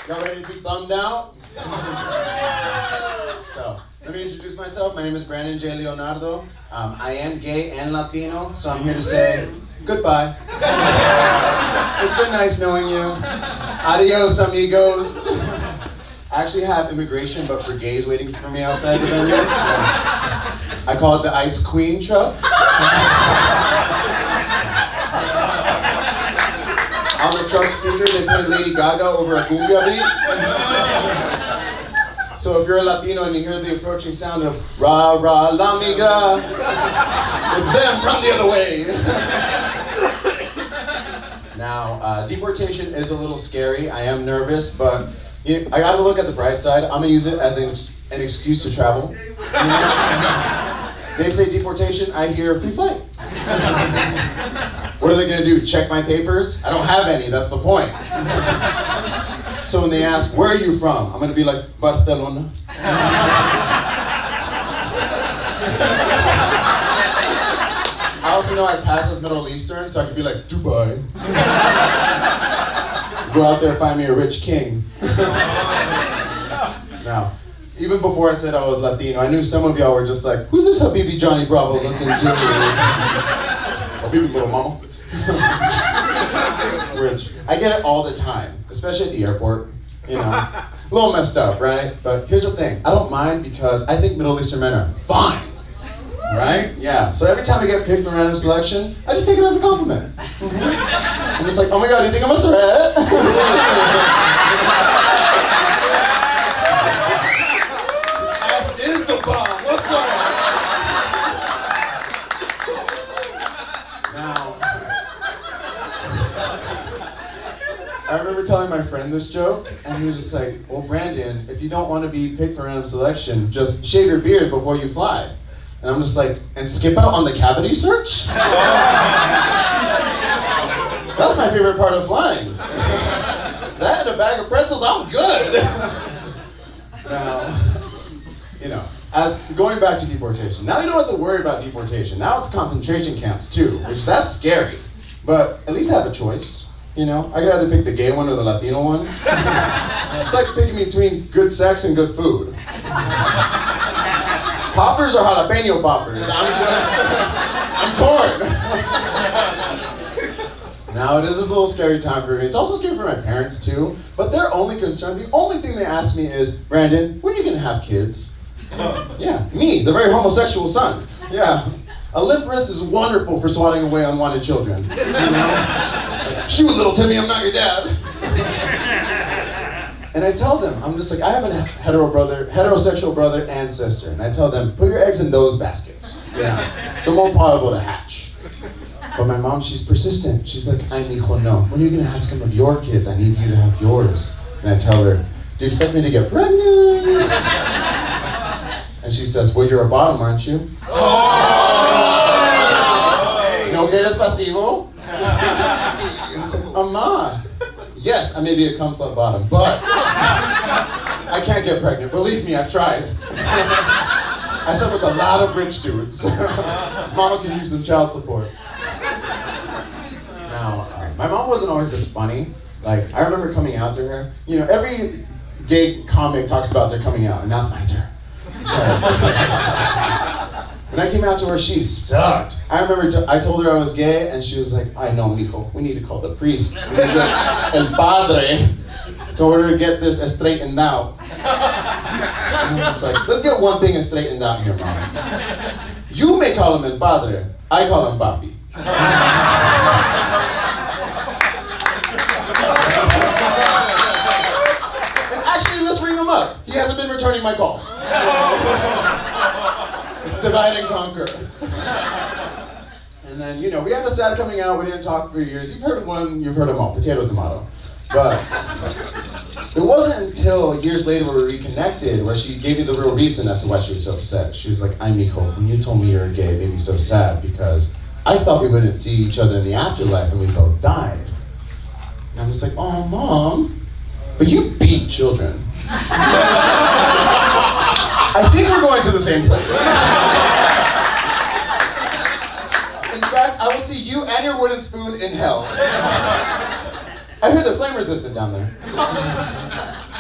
Y'all ready to be bummed out? So, let me introduce myself. My name is Brandon J. Leonardo. I am gay and Latino, so I'm here to say goodbye. It's been nice knowing you. Adios, amigos. I actually have immigration, but for gays waiting for me outside the venue. I call it the Ice Queen truck. On the truck speaker, they play Lady Gaga over a cumbia beat. So if you're a Latino and you hear the approaching sound of Ra Ra La Migra, it's them, run the other way. Now, deportation is a little scary. I am nervous, but I gotta look at the bright side. I'm gonna use it as an excuse to travel. You know? They say deportation, I hear free flight. What are they gonna do, check my papers? I don't have any, that's the point. So when they ask, where are you from? I'm gonna be like, Barcelona. I also know I pass as Middle Eastern, so I could be like, Dubai. Go out there, find me a rich king. Now, even before I said I was Latino, I knew some of y'all were just like, who's this Habibi Johnny Bravo looking Jimmy? Habibi little mama. Rich. I get it all the time, especially at the airport. You know, a little messed up, right? But here's the thing, I don't mind because I think Middle Eastern men are fine. Right? Yeah. So every time I get picked from random selection, I just take it as a compliment. I'm just like, oh my god, do you think I'm a threat? This ass is the bomb. What's up? Now, I remember telling my friend this joke, and he was just like, well, Brandon, if you don't want to be picked for random selection, just shave your beard before you fly. And I'm just like, and skip out on the cavity search? That's my favorite part of flying. That and a bag of pretzels, I'm good. Now, you know, as going back to deportation, now you don't have to worry about deportation. Now it's concentration camps too, which that's scary. But at least I have a choice. You know, I could either pick the gay one or the Latino one. It's like picking between good sex and good food. Poppers or jalapeno poppers? I'm torn. Now it is this little scary time for me. It's also scary for my parents too, but they're only concerned, the only thing they ask me is, Brandon, when are you gonna have kids? Yeah, me, the very homosexual son. Yeah, a limp wrist is wonderful for swatting away unwanted children. You know? Shoot, little Timmy, I'm not your dad. And I tell them, I'm just like, I have a heterosexual brother and sister. And I tell them, put your eggs in those baskets. Yeah, they're more probable to hatch. But my mom, she's persistent. She's like, ay, mijo, no. When are you gonna have some of your kids? I need you to have yours. And I tell her, do you expect me to get pregnant? And she says, well, you're a bottom, aren't you? No quieres pasivo? And I said, Mama. Yes, I may be a cum slut bottom, but I can't get pregnant. Believe me, I've tried. I slept with a lot of rich dudes. Mama could use some child support. Now, my mom wasn't always this funny. Like, I remember coming out to her. You know, every gay comic talks about their coming out, and now it's my turn. When I came out to her, she sucked. I remember I told her I was gay, and she was like, I know, mijo, we need to call the priest. We need to get El Padre to order to get this straightened out. And I was like, let's get one thing straightened out here, Mom. You may call him El Padre, I call him Papi. And actually, let's ring him up. He hasn't been returning my calls. It's divide and conquer. And then, you know, we had a sad coming out, we didn't talk for years. You've heard of one, you've heard them all, potato, tomato. But it wasn't until years later where we reconnected where she gave me the real reason as to why she was so upset. She was like, ay, mijo, when you told me you were gay, it made me so sad because I thought we wouldn't see each other in the afterlife and we both died. And I'm just like, oh, Mom, but you beat children. I think we're going to the same place. In fact, I will see you and your wooden spoon in hell. I heard they're flame resistant down there.